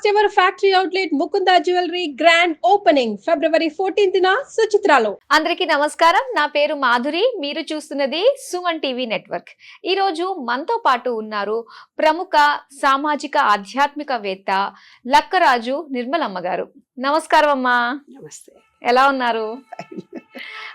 First ever factory outlet Mukunda jewellery grand opening ఫిబ్రవరి 14న సుచిత్రాలో. అందరికీ నమస్కారం. నా పేరు మాధురి. మీరు చూస్తున్నది సుమన్ టీవీ నెట్వర్క్. ఈ రోజు మనతో పాటు ఉన్నారు ప్రముఖ సామాజిక ఆధ్యాత్మికవేత్త లక్కరాజు నిర్మలమ్మ గారు. నమస్కారం అమ్మా. నమస్తే. ఎలా ఉన్నారు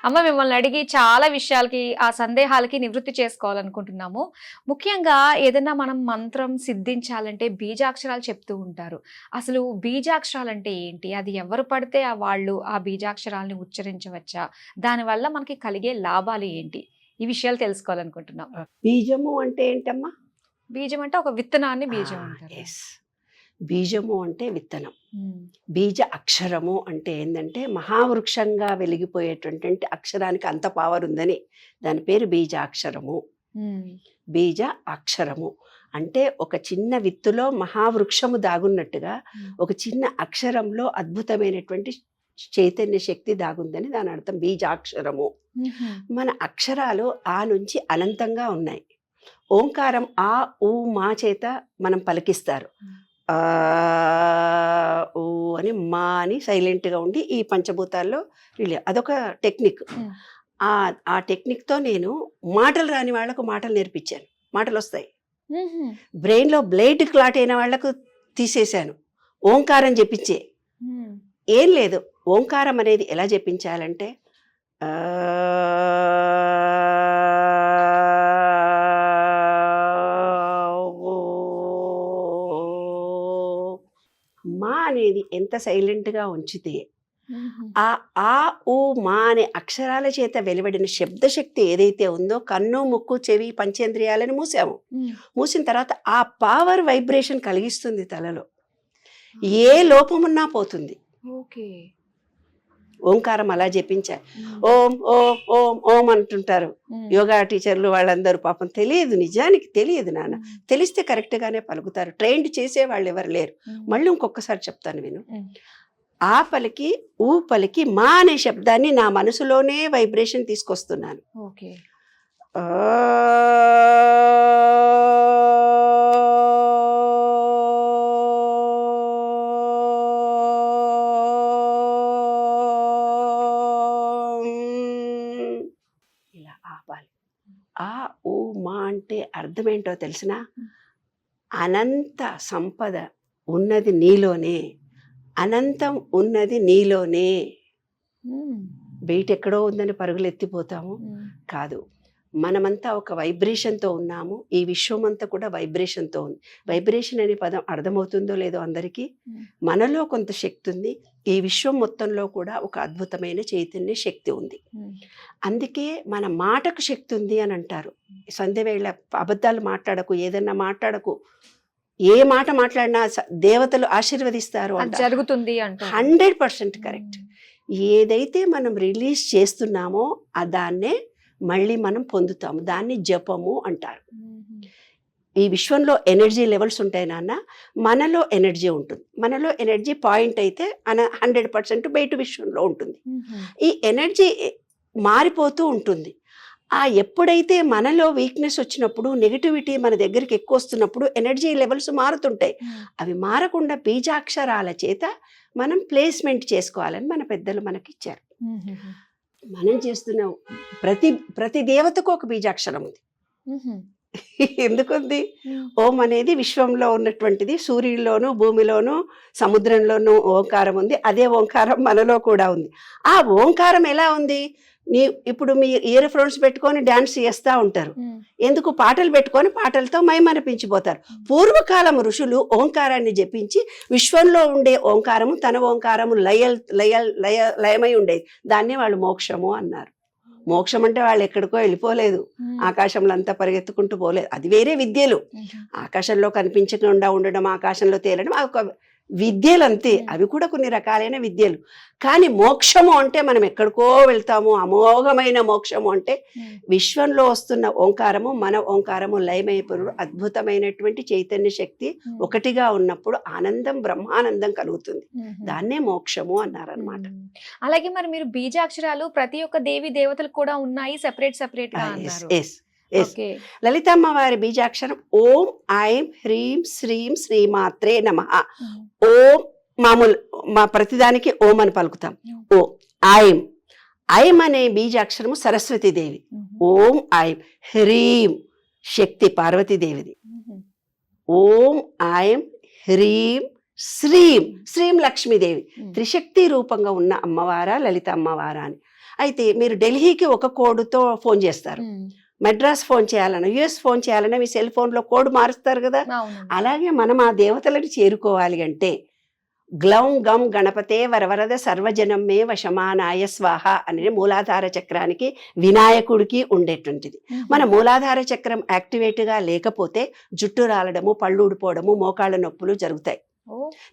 అమ్మ? మిమ్మల్ని అడిగి చాలా విషయాలకి ఆ సందేహాలకి నివృత్తి చేసుకోవాలనుకుంటున్నాము. ముఖ్యంగా ఏదైనా మనం మంత్రం సిద్ధించాలంటే బీజాక్షరాలు చెప్తూ ఉంటారు. అసలు బీజాక్షరాలు అంటే ఏంటి? అది ఎవరు పడితే వాళ్ళు ఆ బీజాక్షరాలని ఉచ్చరించవచ్చా? దానివల్ల మనకి కలిగే లాభాలు ఏంటి? ఈ విషయాలు తెలుసుకోవాలనుకుంటున్నాం. బీజము అంటే ఏంటమ్మా? బీజం అంటే ఒక విత్తనాన్ని బీజం అంటారు. బీజము అంటే విత్తనం. బీజ అక్షరము అంటే ఏంటంటే మహావృక్షంగా వెలిగిపోయేటువంటి అక్షరానికి అంత పవర్ ఉందని దాని పేరు బీజాక్షరము. బీజ అక్షరము అంటే ఒక చిన్న విత్తులో మహావృక్షము దాగున్నట్టుగా ఒక చిన్న అక్షరంలో అద్భుతమైనటువంటి చైతన్య శక్తి దాగుందని దాని అర్థం బీజాక్షరము. మన అక్షరాలు ఆ నుంచి అనంతంగా ఉన్నాయి. ఓంకారం ఆ ఊ మా చేత మనం పలికిస్తారు. ఊ అని మా అని సైలెంట్గా ఉండి ఈ పంచభూతాల్లో అదొక టెక్నిక్. ఆ టెక్నిక్తో నేను మాటలు రాని వాళ్లకు మాటలు నేర్పించాను. మాటలు వస్తాయి. బ్రెయిన్లో బ్లడ్ క్లాట్ అయిన వాళ్లకు తీసేశాను. ఓంకారం చెప్పించే ఏం లేదు. ఓంకారం అనేది ఎలా చెప్పించాలంటే మా అనేది ఎంత సైలెంట్గా ఉంచితే ఆ ఊ మా అనే అక్షరాల చేత వెలువడిన శబ్దశక్తి ఏదైతే ఉందో కన్ను ముక్కు చెవి పంచేంద్రియాలను మూసిన తర్వాత ఆ పవర్ వైబ్రేషన్ కలిగిస్తుంది తలలో. ఏ లోపమున్నా పోతుంది. ఓంకారం అలా చెప్పించాలి. ఓం ఓం ఓం ఓం అంటుంటారు యోగా టీచర్లు వాళ్ళందరూ. పాపం తెలియదు, నిజానికి తెలియదు నాన్న. తెలిస్తే కరెక్ట్గానే పలుకుతారు. ట్రైన్డ్ చేసే వాళ్ళు ఎవరు లేరు. మళ్ళీ ఇంకొకసారి చెప్తాను విను. ఆ పలికి ఊ పలికి మా అనే శబ్దాన్ని నా మనసులోనే వైబ్రేషన్ తీసుకొస్తున్నాను. ఇలా ఆపాలి. ఆ ఊ మా అంటే అర్థమేంటో తెలిసిన అనంత సంపద ఉన్నది నీలోనే, అనంతం ఉన్నది నీలోనే. బయట ఎక్కడో ఉందని పరుగులు ఎత్తిపోతాము కాదు. మనమంతా ఒక వైబ్రేషన్తో ఉన్నాము. ఈ విశ్వం అంతా కూడా వైబ్రేషన్తో ఉంది. వైబ్రేషన్ అనే పదం అర్థమవుతుందో లేదో అందరికీ. మనలో కొంత శక్తి ఉంది. ఈ విశ్వం మొత్తంలో కూడా ఒక అద్భుతమైన చైతన్య శక్తి ఉంది. అందుకే మన మాటకు శక్తి ఉంది అని అంటారు. సంధ్యవేళ అబద్ధాలు మాట్లాడకు, ఏదన్నా మాట్లాడకు. ఏ మాట మాట్లాడినా దేవతలు ఆశీర్వదిస్తారు జరుగుతుంది అంటే 100% కరెక్ట్. ఏదైతే మనం రిలీజ్ చేస్తున్నామో దాన్నే మళ్ళీ మనం పొందుతాము. దాన్ని జపము అంటారు. ఈ విశ్వంలో ఎనర్జీ లెవెల్స్ ఉంటాయి నాన్న. మనలో ఎనర్జీ ఉంటుంది. మనలో ఎనర్జీ పాయింట్ అయితే 100% బయట విశ్వంలో ఉంటుంది. ఈ ఎనర్జీ మారిపోతూ ఉంటుంది. ఎప్పుడైతే మనలో వీక్నెస్ వచ్చినప్పుడు, నెగిటివిటీ మన దగ్గరికి ఎక్కువ వస్తున్నప్పుడు ఎనర్జీ లెవెల్స్ మారుతుంటాయి. అవి మారకుండా బీజాక్షరాల చేత మనం ప్లేస్మెంట్ చేసుకోవాలని మన పెద్దలు మనకిచ్చారు. మనం చేస్తున్న ప్రతి దేవతకు ఒక బీజాక్షరం ఉంది. ఎందుకుంది? ఓం అనేది విశ్వంలో ఉన్నటువంటిది. సూర్యుల్లోనూ భూమిలోనూ సముద్రంలోనూ ఓంకారం ఉంది. అదే ఓంకారం మనలో కూడా ఉంది. ఆ ఓంకారం ఎలా ఉంది? ఇప్పుడు మీ ఇయర్ ఫోన్స్ పెట్టుకొని డాన్స్ చేస్తూ ఉంటారు. ఎందుకు? పాటలు పెట్టుకొని పాటలతో మైమరిపించిపోతారు. పూర్వకాలం ఋషులు ఓంకారాన్ని జపించి విశ్వంలో ఉండే ఓంకారము తన ఓంకారము లయమై ఉండేది. దాన్నే వాళ్ళు మోక్షము అన్నారు. మోక్షం అంటే వాళ్ళు ఎక్కడికో వెళ్ళిపోలేదు. ఆకాశంలో అంతా పరిగెత్తుకుంటూ పోలేదు. అది వేరే విద్యలు. ఆకాశంలో కనిపించకుండా ఉండడం, ఆకాశంలో తేలడం ఒక విద్యలు అంతే. అవి కూడా కొన్ని రకాలైన విద్యలు. కానీ మోక్షము అంటే మనం ఎక్కడికో వెళ్తాము. అమోఘమైన మోక్షము అంటే విశ్వంలో వస్తున్న ఓంకారము మన ఓంకారము లయమైపోయినప్పుడు అద్భుతమైనటువంటి చైతన్య శక్తి ఒకటిగా ఉన్నప్పుడు ఆనందం, బ్రహ్మానందం కలుగుతుంది. దాన్నే మోక్షము అన్నారనమాట. అలాగే మరి మీరు బీజాక్షరాలు ప్రతి ఒక్క దేవి దేవతలు కూడా ఉన్నాయి, సెపరేట్ గా అన్నారు. ఎస్, లలితమ్మ వారి బీజాక్షరం ఓం ఐం హ్రీం శ్రీం శ్రీమాత్రే నమః. ఓం మామూలు మా ప్రతిదానికి ఓం అని పలుకుతాం. ఓ ఐం, ఐం అనే బీజాక్షరము సరస్వతీదేవి. ఓం ఐం హ్రీం శక్తి పార్వతీదేవిది. ఓం ఐం హ్రీం శ్రీం, శ్రీం లక్ష్మీదేవి. త్రిశక్తి రూపంగా ఉన్న అమ్మవారా లలిత అమ్మవారా అని. అయితే మీరు ఢిల్లీకి ఒక కోడ్తో ఫోన్ చేస్తారు, మెడ్రాస్ ఫోన్ చేయాలన్నా, యుఎస్ ఫోన్ చేయాలన్నా మీ సెల్ ఫోన్లో కోడ్ మారుస్తారు కదా. అలాగే మనం ఆ దేవతలను చేరుకోవాలి అంటే గ్లౌం గం గణపతే వరవరద సర్వజనం మే వశమానాయ స్వాహ అనే మూలాధార చక్రానికి వినాయకుడికి ఉండేటువంటిది. మన మూలాధార చక్రం యాక్టివేట్గా లేకపోతే జుట్టు రాలడము, పళ్ళు ఊడిపోవడము, మోకాళ్ళ నొప్పులు జరుగుతాయి.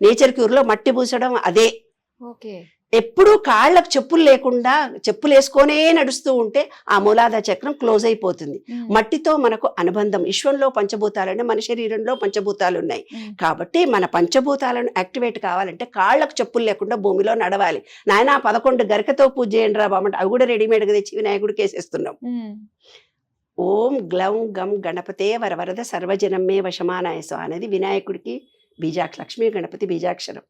నేచర్ క్యూర్లో మట్టి పూసడం అదే. ఎప్పుడూ కాళ్ళకు చెప్పులు లేకుండా చెప్పులు వేసుకొనే నడుస్తూ ఉంటే ఆ మూలాధార చక్రం క్లోజ్ అయిపోతుంది. మట్టితో మనకు అనుబంధం. విశ్వంలో పంచభూతాలని, మన శరీరంలో పంచభూతాలు ఉన్నాయి కాబట్టి మన పంచభూతాలను యాక్టివేట్ కావాలంటే కాళ్ళకు చెప్పులు లేకుండా భూమిలో నడవాలి. నాయన 11 గరికతో పూజ చేయండి రా బామంటే అవి కూడా రెడీమేడ్గా తెచ్చి వినాయకుడికి వేసేస్తున్నాం. ఓం గ్లౌం గం గణపతే వరవరద సర్వజనం మే వశమానాయ స్వాహ అనేది వినాయకుడికి లక్ష్మీ గణపతి బీజాక్షరం.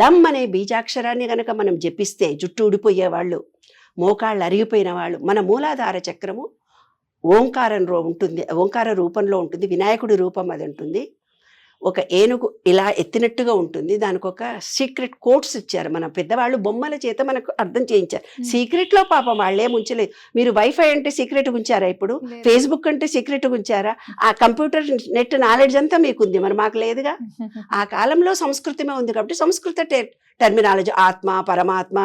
లం అనే బీజాక్షరాన్ని గనక మనం జపిస్తే జుట్టు ఊడిపోయే వాళ్ళు, మోకాళ్ళు అరిగిపోయిన వాళ్ళు, మన మూలాధార చక్రము ఓంకారం ఉంటుంది, ఓంకార రూపంలో ఉంటుంది. వినాయకుడి రూపం అది ఉంటుంది. ఒక ఏనుగు ఇలా ఎత్తినట్టుగా ఉంటుంది. దానికి ఒక సీక్రెట్ కోడ్స్ ఇచ్చారు మన పెద్దవాళ్ళు, బొమ్మల చేత మనకు అర్థం చేయించారు. సీక్రెట్లో పాపం వాళ్ళే ఉంచలేదు. మీరు వైఫై అంటే సీక్రెట్ ఉంచారా? ఇప్పుడు ఫేస్బుక్ అంటే సీక్రెట్ ఉంచారా? ఆ కంప్యూటర్ నెట్ నాలెడ్జ్ అంతా మీకు ఉంది, మరి మాకు లేదుగా. ఆ కాలంలో సంస్కృతమే ఉంది కాబట్టి సంస్కృత టెర్మినాలజీ ఆత్మ, పరమాత్మ,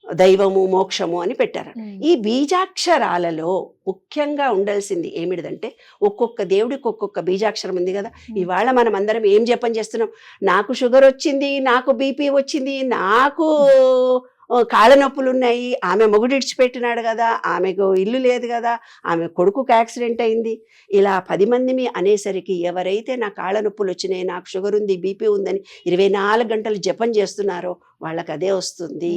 దైవము, మోక్షము అని పెట్టారు. ఈ బీజాక్షరాలలో ముఖ్యంగా ఉండాల్సింది ఏమిటిదంటే ఒక్కొక్క దేవుడికి ఒక్కొక్క బీజాక్షరం ఉంది కదా. ఇవాళ మనం అందరం ఏం జపం చేస్తున్నాం? నాకు షుగర్ వచ్చింది, నాకు బీపీ వచ్చింది, నాకు కాళ్ళ నొప్పులు ఉన్నాయి, ఆమె మొగుడు ఇడిచిపెట్టినాడు కదా, ఆమెకు ఇల్లు లేదు కదా, ఆమె కొడుకుకి యాక్సిడెంట్ అయింది, ఇలా 10 మంది అనేసరికి ఎవరైతే నా కాళ్ళ నొప్పులు వచ్చినాయి, నాకు షుగర్ ఉంది, బీపీ ఉందని 24 గంటలు జపం చేస్తున్నారో వాళ్ళకి అదే వస్తుంది.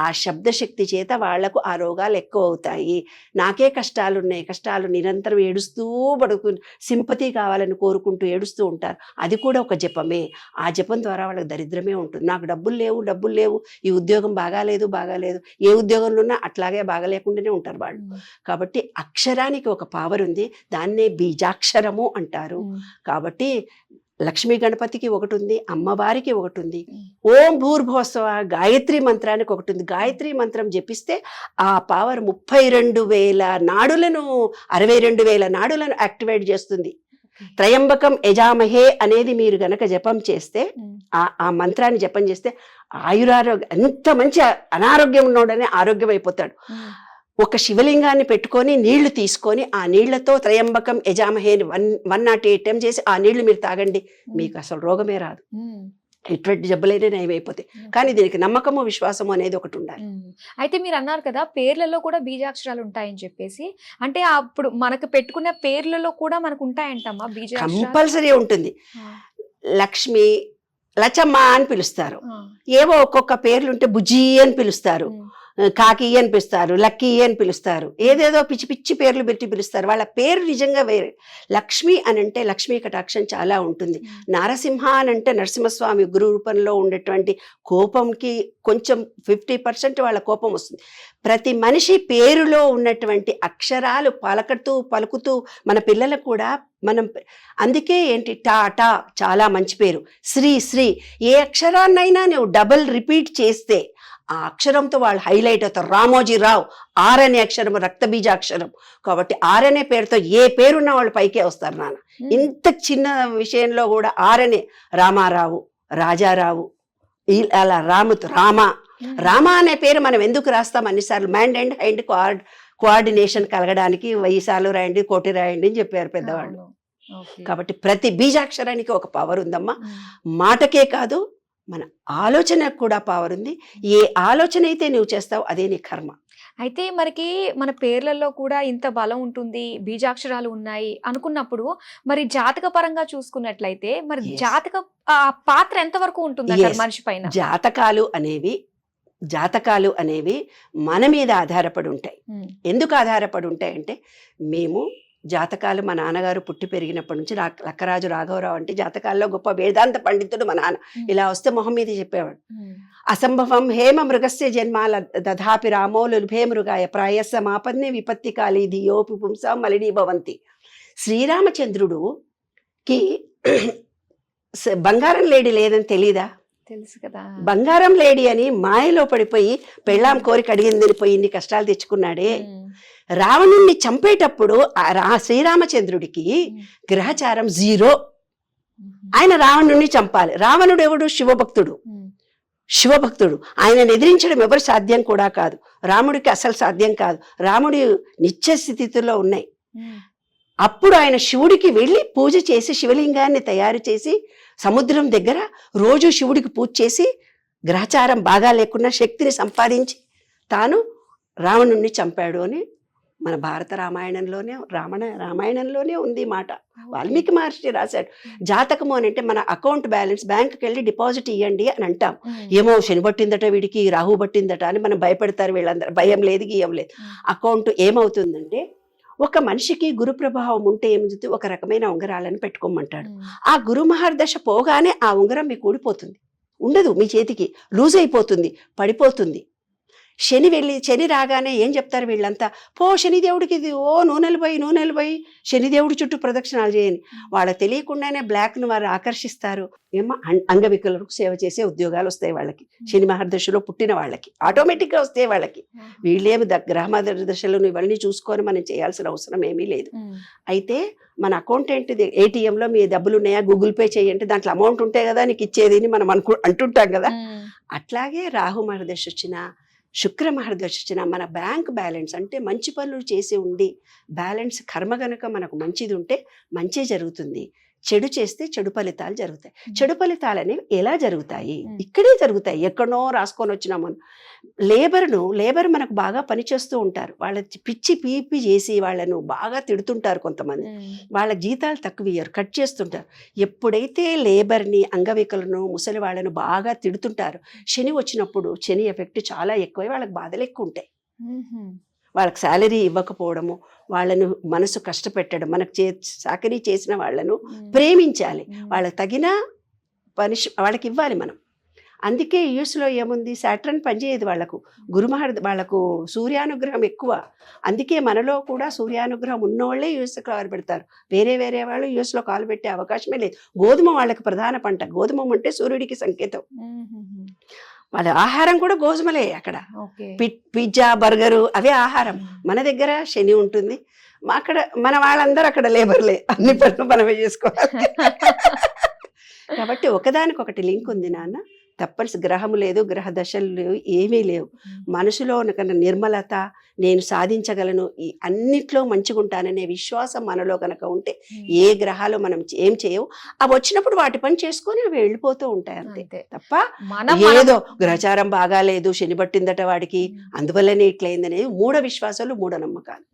ఆ శబ్దశక్తి చేత వాళ్లకు ఆ రోగాలు ఎక్కువ అవుతాయి. నాకే కష్టాలు ఉన్నాయి, కష్టాలు నిరంతరం ఏడుస్తూ సింపతి కావాలని కోరుకుంటూ ఏడుస్తూ ఉంటారు. అది కూడా ఒక జపమే. ఆ జపం ద్వారా వాళ్ళకి దరిద్రమే ఉంటుంది. నాకు డబ్బులు లేవు, ఈ ఉద్యోగం బాగాలేదు, ఏ ఉద్యోగంలో ఉన్నా అట్లాగే బాగాలేకుండానే ఉంటారు వాళ్ళు. కాబట్టి అక్షరానికి ఒక పవర్ ఉంది, దాన్నే బీజాక్షరము అంటారు. కాబట్టి లక్ష్మీ గణపతికి ఒకటి ఉంది, అమ్మవారికి ఒకటి ఉంది. ఓం భూర్భువస్వ గాయత్రి మంత్రానికి ఒకటి ఉంది. గాయత్రి మంత్రం జపిస్తే ఆ పవర్ 32,000 నాడులను 62,000 నాడులను యాక్టివేట్ చేస్తుంది. త్రయంబకం యజామహే అనేది మీరు గనక జపం చేస్తే, ఆ మంత్రాన్ని జపం చేస్తే ఆయురారోగ్యం, ఎంత మంచి అనారోగ్యం ఉన్నోడనే ఆరోగ్యం అయిపోతాడు. ఒక శివలింగాన్ని పెట్టుకొని నీళ్లు తీసుకొని ఆ నీళ్లతో త్రయంబకం యజామహే 108 టైం చేసి ఆ నీళ్లు మీరు తాగండి, మీకు అసలు రోగమే రాదు. ఎటువంటి జబ్బులైనా నయమైపోతాయి. కానీ దీనికి నమ్మకము, విశ్వాసము అనేది ఒకటి ఉండాలి. అయితే మీరు అన్నారు కదా పేర్లలో కూడా బీజాక్షరాలు ఉంటాయని చెప్పేసి, అంటే అప్పుడు మనకు పెట్టుకున్న పేర్లలో కూడా మనకు ఉంటాయంటమ్మా బీజాక్షరాలు? కంపల్సరీ ఉంటుంది. లక్ష్మి, లచమ్మ అని పిలుస్తారు. ఏవో ఒక్కొక్క పేర్లు ఉంటే బుజ్జి అని పిలుస్తారు, కాకి అని పిలుస్తారు, లక్కీ అని పిలుస్తారు, ఏదేదో పిచ్చి పిచ్చి పేర్లు పెట్టి పిలుస్తారు. వాళ్ళ పేరు నిజంగా వేరే. లక్ష్మి అని అంటే లక్ష్మీ కటాక్షం చాలా ఉంటుంది. నారసింహ అని అంటే నరసింహస్వామి గురు రూపంలో ఉండేటువంటి కోపంకి కొంచెం 50% వాళ్ళ కోపం వస్తుంది. ప్రతి మనిషి పేరులో ఉన్నటువంటి అక్షరాలు పలుకుతూ మన పిల్లలకు కూడా మనం, అందుకే ఏంటి టా చాలా మంచి పేరు, శ్రీ ఏ అక్షరాన్నైనా నువ్వు డబుల్ రిపీట్ చేస్తే ఆ అక్షరంతో వాళ్ళు హైలైట్ అవుతారు. రామోజీరావు, ఆర్ అనే అక్షరం రక్త బీజాక్షరం కాబట్టి ఆర్ అనే పేరుతో ఏ పేరున్న వాళ్ళు పైకే వస్తారు నాన్న. ఇంత చిన్న విషయంలో కూడా ఆర్ అనే రామారావు, రాజారావు, అలా రామ అనే పేరు మనం ఎందుకు రాస్తాం అన్నిసార్లు? మైండ్ అండ్ హ్యాండ్ కోఆర్డినేషన్ కలగడానికి 1000 సార్లు రాయండి, 1 కోటి రాయండి అని చెప్పారు పెద్దవాళ్ళు. కాబట్టి ప్రతి బీజాక్షరానికి ఒక పవర్ ఉందమ్మా. మాటకే కాదు, మన ఆలోచనకు కూడా పవర్ ఉంది. ఏ ఆలోచన అయితే నువ్వు చేస్తావు అదే నీ కర్మ. అయితే మనకి మన పేర్లలో కూడా ఇంత బలం ఉంటుంది, బీజాక్షరాలు ఉన్నాయి అనుకున్నప్పుడు మరి జాతక పరంగా చూసుకున్నట్లయితే మరి జాతక పాత్ర ఎంతవరకు ఉంటుంది మనిషి పైన? జాతకాలు అనేవి జాతకాలు అనేవి మన మీద ఆధారపడి ఉంటాయి. ఉమ్, ఎందుకు ఆధారపడి ఉంటాయంటే, మేము జాతకాలు మా నాన్నగారు పుట్టి పెరిగినప్పటి నుంచి లక్కరాజు రాఘవరావు అంటే జాతకాల్లో గొప్ప వేదాంత పండితుడు మా నాన్న. ఇలా వస్తే మొహం మీద చెప్పేవాడు, ఉమ్, అసంభవం హేమ మృగస్య జన్మాల దధాపి రామోలు లుభే మృగాయ ప్రాయస్స మాపన్నే విపత్తి కాళీ ధియోపి పుంసాం మలినీ భవంతి. శ్రీరామచంద్రుడుకి బంగారం లేడి లేదని తెలీదా? తెలుసు కదా. బంగారం లేడి అని మాయలో పడిపోయి పెళ్ళాం కోరిక అడిగిందని పోయి ఇన్ని కష్టాలు తెచ్చుకున్నాడే. ఉమ్, రావణుణ్ణి చంపేటప్పుడు శ్రీరామచంద్రుడికి గ్రహచారం 0. ఉమ్, ఆయన రావణుణ్ణి చంపాలి. రావణుడు ఎవడు? శివభక్తుడు. ఉమ్, శివభక్తుడు. ఆయనను ఎదిరించడం ఎవరు సాధ్యం కూడా కాదు. రాముడికి అసలు సాధ్యం కాదు. రాముడి నిత్య స్థితిలో ఉన్నాయి. ఉమ్, అప్పుడు ఆయన శివుడికి వెళ్ళి పూజ చేసి శివలింగాన్ని తయారు చేసి సముద్రం దగ్గర రోజు శివుడికి పూజ చేసి గ్రహచారం బాగా లేకున్నా శక్తిని సంపాదించి తాను రావణుణ్ణి చంపాడు అని మన భారత రామాయణంలోనే రామాయణంలోనే ఉంది ఈ మాట. వాల్మీకి మహర్షి రాశాడు. జాతకము అని అంటే మన అకౌంట్ బ్యాలెన్స్, బ్యాంకుకి వెళ్ళి డిపాజిట్ ఇవ్వండి అని అంటాం. ఉమ్, ఏమో శని పట్టిందట వీడికి, రాహు పట్టిందట అని మనం భయపెడతారు వీళ్ళందరూ. భయం లేదు, గీయం లేదు. అకౌంట్ ఏమవుతుందంటే, ఒక మనిషికి గురు ప్రభావం ఉంటే ఏమిటి, ఒక రకమైన ఉంగరాలను పెట్టుకోమంటాడు. ఉమ్, ఆ గురు మహర్దశ పోగానే ఆ ఉంగరం మీకు ఊడిపోతుంది, ఉండదు మీ చేతికి, లూజ్ అయిపోతుంది, పడిపోతుంది. శని రాగానే ఏం చెప్తారు వీళ్ళంతా, పో శనిదేవుడికి ఇది నూనెలు పోయి శనిదేవుడి చుట్టూ ప్రదక్షిణాలు చేయని. వాళ్ళకి తెలియకుండానే బ్లాక్ను వారు ఆకర్షిస్తారు. ఏమో అంగవికలకు సేవ చేసే ఉద్యోగాలు వస్తాయి వాళ్ళకి. శని మహర్దశలో పుట్టిన వాళ్ళకి ఆటోమేటిక్గా వస్తాయి వాళ్ళకి. వీళ్ళేమి గ్రహ మహర్దశలను ఇవన్నీ చూసుకొని మనం చేయాల్సిన అవసరం ఏమీ లేదు. ఉమ్, అయితే మన అకౌంట్ ఏంటిది, ఏటీఎంలో మీ డబ్బులు ఉన్నాయా, గూగుల్ పే చేయండి, దాంట్లో అమౌంట్ ఉంటే కదా నీకు ఇచ్చేది అని మనం అంటుంటాం కదా. ఉమ్, అట్లాగే రాహు మహర్దశ వచ్చిన, శుక్ర మహర్దశ వచ్చిన మన బ్యాంక్ బ్యాలెన్స్ అంటే మంచి పనులు చేసి ఉండి బ్యాలెన్స్ కర్మ గనక మనకు మంచిది ఉంటే మంచి జరుగుతుంది. చెడు చేస్తే చెడు ఫలితాలు జరుగుతాయి. చెడు ఫలితాలు అనేవి ఎలా జరుగుతాయి? ఇక్కడే జరుగుతాయి, ఎక్కడో రాసుకొని వచ్చినాము. లేబర్ మనకు బాగా పనిచేస్తూ ఉంటారు. వాళ్ళ పిచ్చి పీపి చేసి వాళ్ళను బాగా తిడుతుంటారు కొంతమంది. వాళ్ళ జీతాలు తక్కువ ఇయ్యరు, కట్ చేస్తుంటారు. ఎప్పుడైతే లేబర్ని, అంగవికలను, ముసలి వాళ్ళను బాగా తిడుతుంటారు, శని వచ్చినప్పుడు శని ఎఫెక్ట్ చాలా ఎక్కువై వాళ్ళకి బాధలు ఎక్కువ ఉంటాయి. వాళ్ళకి శాలరీ ఇవ్వకపోవడము, వాళ్ళను మనసు కష్టపెట్టడం, మనకు చాకరీ చేసిన వాళ్ళను ప్రేమించాలి, వాళ్ళకి తగిన వాళ్ళకి ఇవ్వాలి మనం. అందుకే యూఎస్లో ఏముంది, సాటర్న్ పనిచేయదు వాళ్ళకు, వాళ్ళకు సూర్యానుగ్రహం ఎక్కువ. అందుకే మనలో కూడా సూర్యానుగ్రహం ఉన్నవాళ్ళే యూఎస్లో కాలు పెడతారు. వేరే వాళ్ళు యూఎస్లో కాలు పెట్టే అవకాశమే లేదు. గోధుమ వాళ్ళకి ప్రధాన పంట. గోధుమ అంటే సూర్యుడికి సంకేతం. వాళ్ళ ఆహారం కూడా గోధుమలే అక్కడ. పిజ్జా, బర్గరు అవే ఆహారం. మన దగ్గర శని ఉంటుంది, అక్కడ మన వాళ్ళందరూ అక్కడ లేబర్లే, అన్ని పనులు మనమే చేసుకోవాలి. కాబట్టి ఒకదానికొకటి లింక్ ఉంది నాన్న. తప్పనిసరి గ్రహము లేదు, గ్రహ దశలు లేవు, ఏమీ లేవు. మనసులో కన్నా నిర్మలత, నేను సాధించగలను, ఈ అన్నిట్లో మంచిగా ఉంటాననే విశ్వాసం మనలో కనుక ఉంటే ఏ గ్రహాలు మనం ఏం చేయవు. అవి వచ్చినప్పుడు వాటి పని చేసుకొని అవి వెళ్ళిపోతూ ఉంటాయి అంతే. తప్ప ఏదో గ్రహచారం బాగాలేదు, శని పట్టిందట వాడికి అందువల్లనే ఇట్లయిందనేది మూఢ విశ్వాసాలు, మూఢనమ్మకాలు.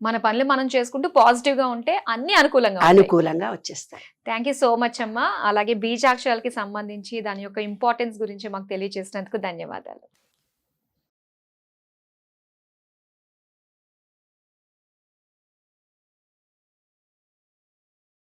మన పనులు మనం చేసుకుంటూ పాజిటివ్ గా ఉంటే అన్ని అనుకూలంగా వచ్చేస్తాయి. థ్యాంక్ యూ సో మచ్ అమ్మా. అలాగే బీజాక్షరాలకి సంబంధించి దాని యొక్క ఇంపార్టెన్స్ గురించి మాకు తెలియజేసినందుకు ధన్యవాదాలు.